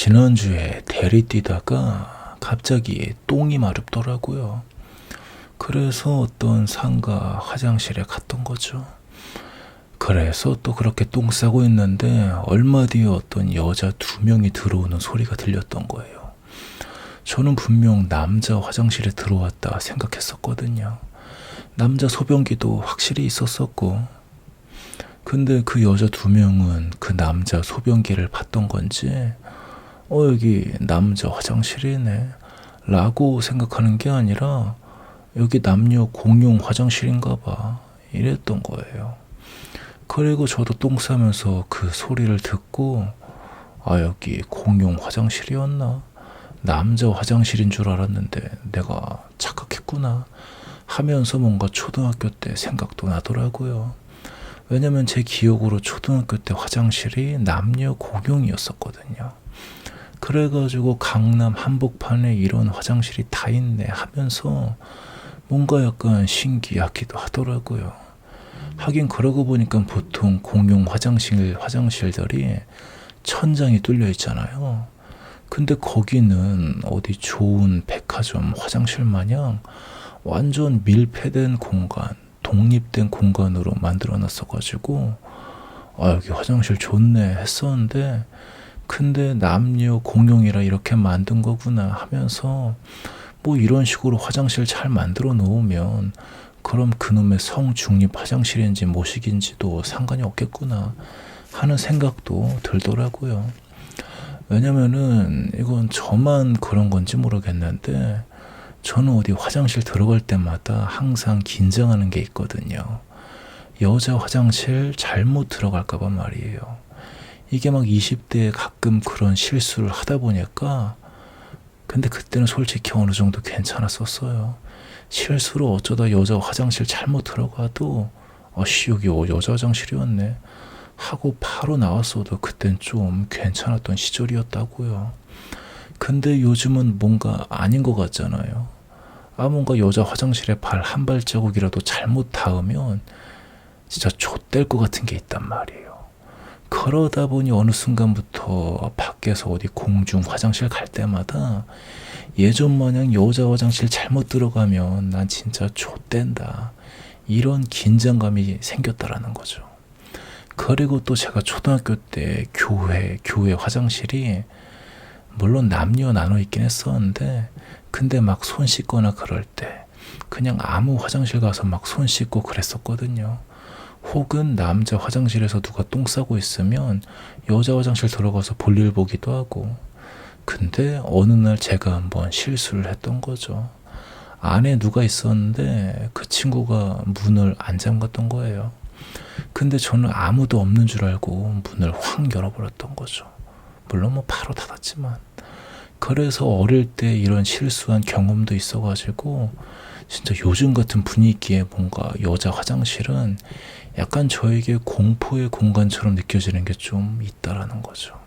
지난주에 대리 뛰다가 갑자기 똥이 마렵더라고요. 그래서 어떤 상가 화장실에 갔던 거죠. 그래서 또 그렇게 똥 싸고 있는데 얼마 뒤에 어떤 여자 2명이 들어오는 소리가 들렸던 거예요. 저는 분명 남자 화장실에 들어왔다 생각했었거든요. 남자 소변기도 확실히 있었었고, 근데 그 여자 2명은 그 남자 소변기를 봤던 건지 여기 남자 화장실이네 라고 생각하는 게 아니라 여기 남녀 공용 화장실인가 봐 이랬던 거예요. 그리고 저도 똥 싸면서 그 소리를 듣고 여기 공용 화장실이었나? 남자 화장실인 줄 알았는데 내가 착각했구나 하면서 뭔가 초등학교 때 생각도 나더라고요. 왜냐면 제 기억으로 초등학교 때 화장실이 남녀 공용이었었거든요. 그래가지고 강남 한복판에 이런 화장실이 다 있네 하면서 뭔가 약간 신기하기도 하더라고요. 하긴 그러고 보니까 보통 공용 화장실들이 천장이 뚫려 있잖아요. 근데 거기는 어디 좋은 백화점 화장실 마냥 완전 밀폐된 공간, 독립된 공간으로 만들어 놨어가지고 여기 화장실 좋네 했었는데, 근데 남녀 공용이라 이렇게 만든 거구나 하면서 뭐 이런 식으로 화장실 잘 만들어 놓으면 그럼 그놈의 성중립 화장실인지 모식인지도 상관이 없겠구나 하는 생각도 들더라고요. 왜냐면은 이건 저만 그런 건지 모르겠는데 저는 어디 화장실 들어갈 때마다 항상 긴장하는 게 있거든요. 여자 화장실 잘못 들어갈까 봐 말이에요. 이게 막 20대에 가끔 그런 실수를 하다 보니까, 근데 그때는 솔직히 어느 정도 괜찮았었어요. 실수로 어쩌다 여자 화장실 잘못 들어가도 여기 여자 화장실이었네 하고 바로 나왔어도 그땐 좀 괜찮았던 시절이었다고요. 근데 요즘은 뭔가 아닌 것 같잖아요. 뭔가 여자 화장실에 발 한 발자국이라도 잘못 닿으면 진짜 좆될 것 같은 게 있단 말이에요. 그러다 보니 어느 순간부터 밖에서 어디 공중 화장실 갈 때마다 예전 마냥 여자 화장실 잘못 들어가면 난 진짜 좆된다 이런 긴장감이 생겼다라는 거죠. 그리고 또 제가 초등학교 때 교회 화장실이 물론 남녀 나눠 있긴 했었는데, 근데 막 손 씻거나 그럴 때 그냥 아무 화장실 가서 막 손 씻고 그랬었거든요. 혹은 남자 화장실에서 누가 똥 싸고 있으면 여자 화장실 들어가서 볼일 보기도 하고. 근데 어느 날 제가 한번 실수를 했던 거죠. 안에 누가 있었는데 그 친구가 문을 안 잠갔던 거예요. 근데 저는 아무도 없는 줄 알고 문을 확 열어버렸던 거죠. 물론 뭐 바로 닫았지만. 그래서 어릴 때 이런 실수한 경험도 있어가지고 진짜 요즘 같은 분위기에 뭔가 여자 화장실은 약간 저에게 공포의 공간처럼 느껴지는 게 좀 있다라는 거죠.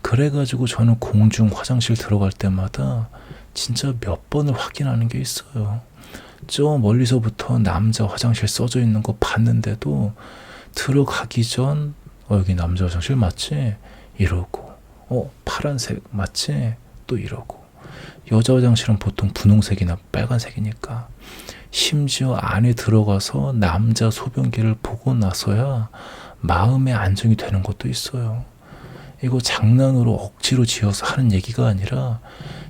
그래가지고 저는 공중 화장실 들어갈 때마다 진짜 몇 번을 확인하는 게 있어요. 저 멀리서부터 남자 화장실 써져 있는 거 봤는데도 들어가기 전 여기 남자 화장실 맞지? 이러고 파란색 맞지? 또 이러고. 여자 화장실은 보통 분홍색이나 빨간색이니까. 심지어 안에 들어가서 남자 소변기를 보고 나서야 마음의 안정이 되는 것도 있어요. 이거 장난으로 억지로 지어서 하는 얘기가 아니라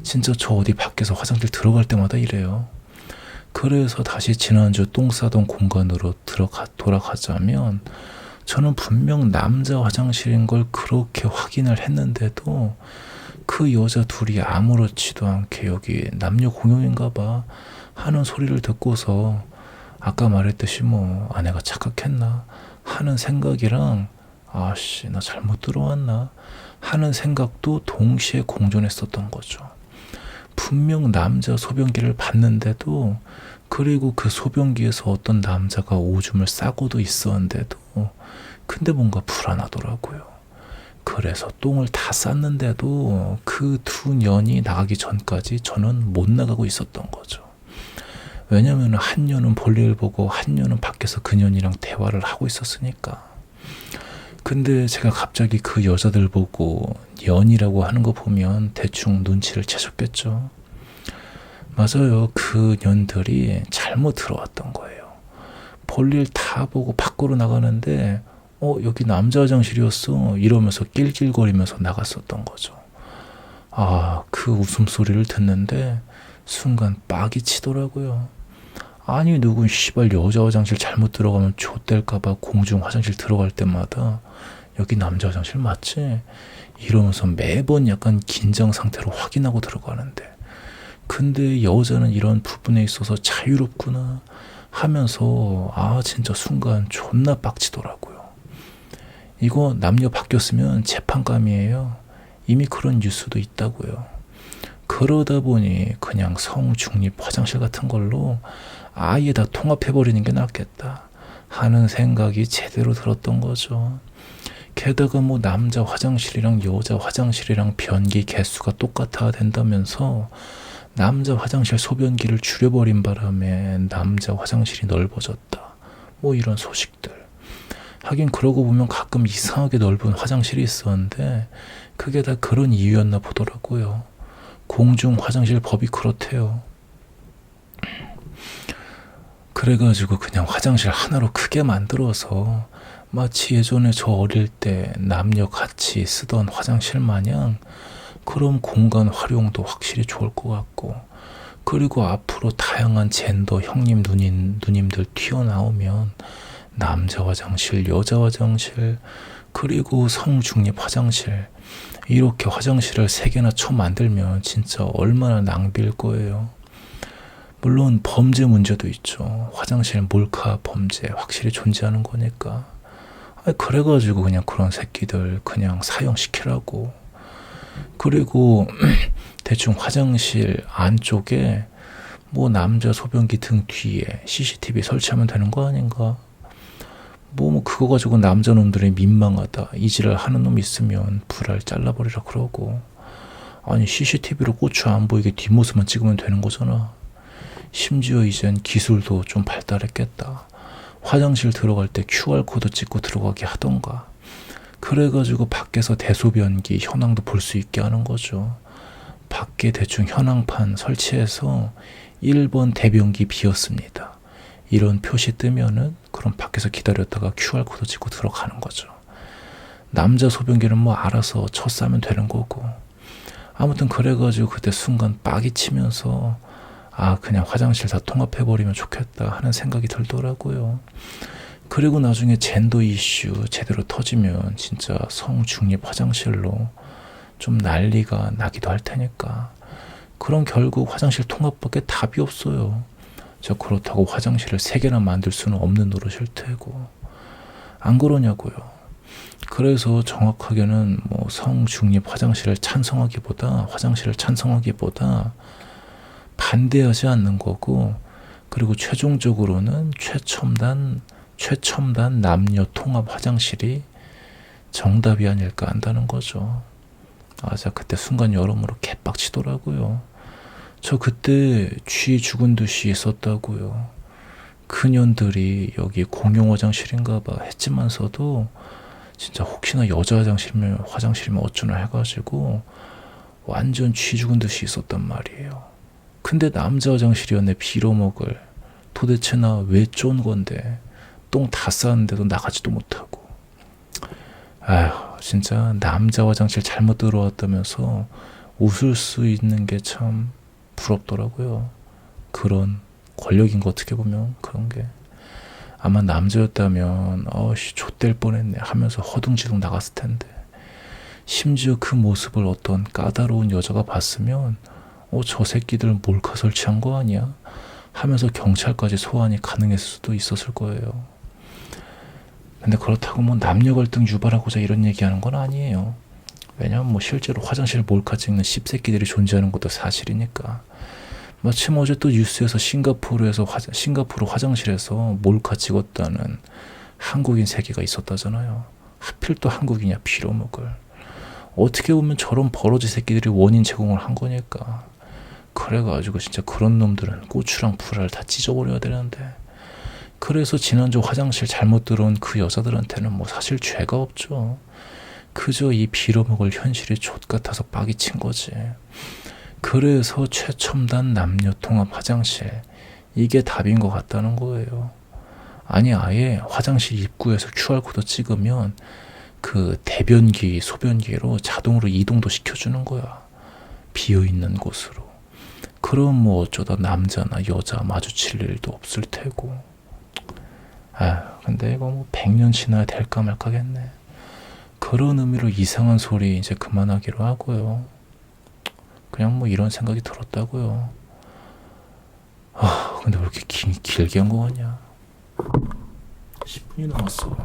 진짜 저 어디 밖에서 화장실 들어갈 때마다 이래요. 그래서 다시 지난주 똥 싸던 공간으로 돌아가자면 저는 분명 남자 화장실인 걸 그렇게 확인을 했는데도 그 여자 둘이 아무렇지도 않게 여기 남녀 공용인가 봐 하는 소리를 듣고서 아까 말했듯이 뭐 아내가 착각했나 하는 생각이랑 나 잘못 들어왔나 하는 생각도 동시에 공존했었던 거죠. 분명 남자 소변기를 봤는데도, 그리고 그 소변기에서 어떤 남자가 오줌을 싸고도 있었는데도 근데 뭔가 불안하더라고요. 그래서 똥을 다 쌌는데도 그 2년이 나가기 전까지 저는 못 나가고 있었던 거죠. 왜냐면 한 년은 볼일 보고 한 년은 밖에서 그년이랑 대화를 하고 있었으니까. 근데 제가 갑자기 그 여자들 보고 연이라고 하는 거 보면 대충 눈치를 채셨겠죠. 맞아요. 그 년들이 잘못 들어왔던 거예요. 볼일 다 보고 밖으로 나가는데 여기 남자 화장실이었어 이러면서 낄낄거리면서 나갔었던 거죠. 그 웃음소리를 듣는데 순간 빡이 치더라고요. 아니 누군 씨발 여자 화장실 잘못 들어가면 좆될까봐 공중 화장실 들어갈 때마다 여기 남자 화장실 맞지? 이러면서 매번 약간 긴장 상태로 확인하고 들어가는데, 근데 여자는 이런 부분에 있어서 자유롭구나 하면서 진짜 순간 존나 빡치더라고요. 이거 남녀 바뀌었으면 재판감이에요. 이미 그런 뉴스도 있다고요. 그러다 보니 그냥 성중립 화장실 같은 걸로 아예 다 통합해버리는 게 낫겠다 하는 생각이 제대로 들었던 거죠. 게다가 뭐 남자 화장실이랑 여자 화장실이랑 변기 개수가 똑같아야 된다면서 남자 화장실 소변기를 줄여버린 바람에 남자 화장실이 넓어졌다. 뭐 이런 소식들. 하긴 그러고 보면 가끔 이상하게 넓은 화장실이 있었는데 그게 다 그런 이유였나 보더라고요. 공중 화장실 법이 그렇대요. 그래가지고 그냥 화장실 하나로 크게 만들어서 마치 예전에 저 어릴 때 남녀 같이 쓰던 화장실 마냥, 그럼 공간 활용도 확실히 좋을 것 같고, 그리고 앞으로 다양한 젠더 형님 누님들 튀어나오면 남자 화장실, 여자 화장실, 그리고 성중립 화장실, 이렇게 화장실을 3개나 쳐 만들면 진짜 얼마나 낭비일 거예요. 물론 범죄 문제도 있죠. 화장실 몰카 범죄 확실히 존재하는 거니까. 그래가지고 그냥 그런 새끼들 그냥 사형시키라고. 그리고 대충 화장실 안쪽에 뭐 남자 소변기 등 뒤에 CCTV 설치하면 되는 거 아닌가? 뭐 그거 가지고 남자 놈들이 민망하다 이지랄 하는 놈 있으면 불알 잘라버리라 그러고. 아니 CCTV로 고추 안 보이게 뒷모습만 찍으면 되는 거잖아. 심지어 이젠 기술도 좀 발달했겠다. 화장실 들어갈 때 QR코드 찍고 들어가게 하던가. 그래가지고 밖에서 대소변기 현황도 볼 수 있게 하는 거죠. 밖에 대충 현황판 설치해서 1번 대변기 비었습니다. 이런 표시 뜨면은 그럼 밖에서 기다렸다가 QR코드 찍고 들어가는 거죠. 남자 소변기는 뭐 알아서 쳐 싸면 되는 거고. 아무튼 그래가지고 그때 순간 빡이 치면서 그냥 화장실 다 통합해버리면 좋겠다 하는 생각이 들더라고요. 그리고 나중에 젠더 이슈 제대로 터지면 진짜 성중립 화장실로 좀 난리가 나기도 할 테니까. 그럼 결국 화장실 통합밖에 답이 없어요. 그렇다고 화장실을 3개나 만들 수는 없는 노릇일 테고. 안 그러냐고요. 그래서 정확하게는 뭐 성중립 화장실을 찬성하기보다 반대하지 않는 거고, 그리고 최종적으로는 최첨단 남녀 통합 화장실이 정답이 아닐까 한다는 거죠. 자 그때 순간 여러모로 개빡치더라고요. 저 그때 쥐 죽은 듯이 있었다고요. 그년들이 여기 공용 화장실인가 봐 했지만서도 진짜 혹시나 여자 화장실이면 어쩌나 해가지고 완전 쥐 죽은 듯이 있었단 말이에요. 근데 남자 화장실이었네. 빌어먹을. 도대체 나 왜 쫀 건데 똥 다 쌌는데도 나가지도 못하고. 진짜 남자 화장실 잘못 들어왔다면서 웃을 수 있는 게 참 부럽더라고요. 그런 권력인 거 어떻게 보면 그런 게. 아마 남자였다면 좆될 뻔했네 하면서 허둥지둥 나갔을 텐데, 심지어 그 모습을 어떤 까다로운 여자가 봤으면 저 새끼들 몰카 설치한 거 아니야? 하면서 경찰까지 소환이 가능했을 수도 있었을 거예요. 근데 그렇다고 뭐 남녀 갈등 유발하고자 이런 얘기하는 건 아니에요. 왜냐면 뭐 실제로 화장실 몰카 찍는 씹새끼들이 존재하는 것도 사실이니까. 마침 어제 또 뉴스에서 싱가포르 화장실에서 몰카 찍었다는 한국인 3개가 있었다잖아요. 하필 또 한국이냐 빌어먹을. 어떻게 보면 저런 버러지 새끼들이 원인 제공을 한 거니까. 그래가지고 진짜 그런 놈들은 고추랑 불알 다 찢어버려야 되는데, 그래서 지난주 화장실 잘못 들어온 그 여자들한테는 뭐 사실 죄가 없죠. 그저 이 빌어먹을 현실이 좆같아서 빡이 친 거지. 그래서 최첨단 남녀통합 화장실, 이게 답인 것 같다는 거예요. 아니 아예 화장실 입구에서 QR코드 찍으면 그 대변기, 소변기로 자동으로 이동도 시켜주는 거야. 비어있는 곳으로. 그럼 뭐 어쩌다 남자나 여자 마주칠 일도 없을 테고. 근데 이거 뭐 100년 지나야 될까 말까겠네. 그런 의미로 이상한 소리 이제 그만하기로 하고요. 그냥 뭐 이런 생각이 들었다고요. 근데 왜 이렇게 길게 한 거 같냐? 10분이 넘었어.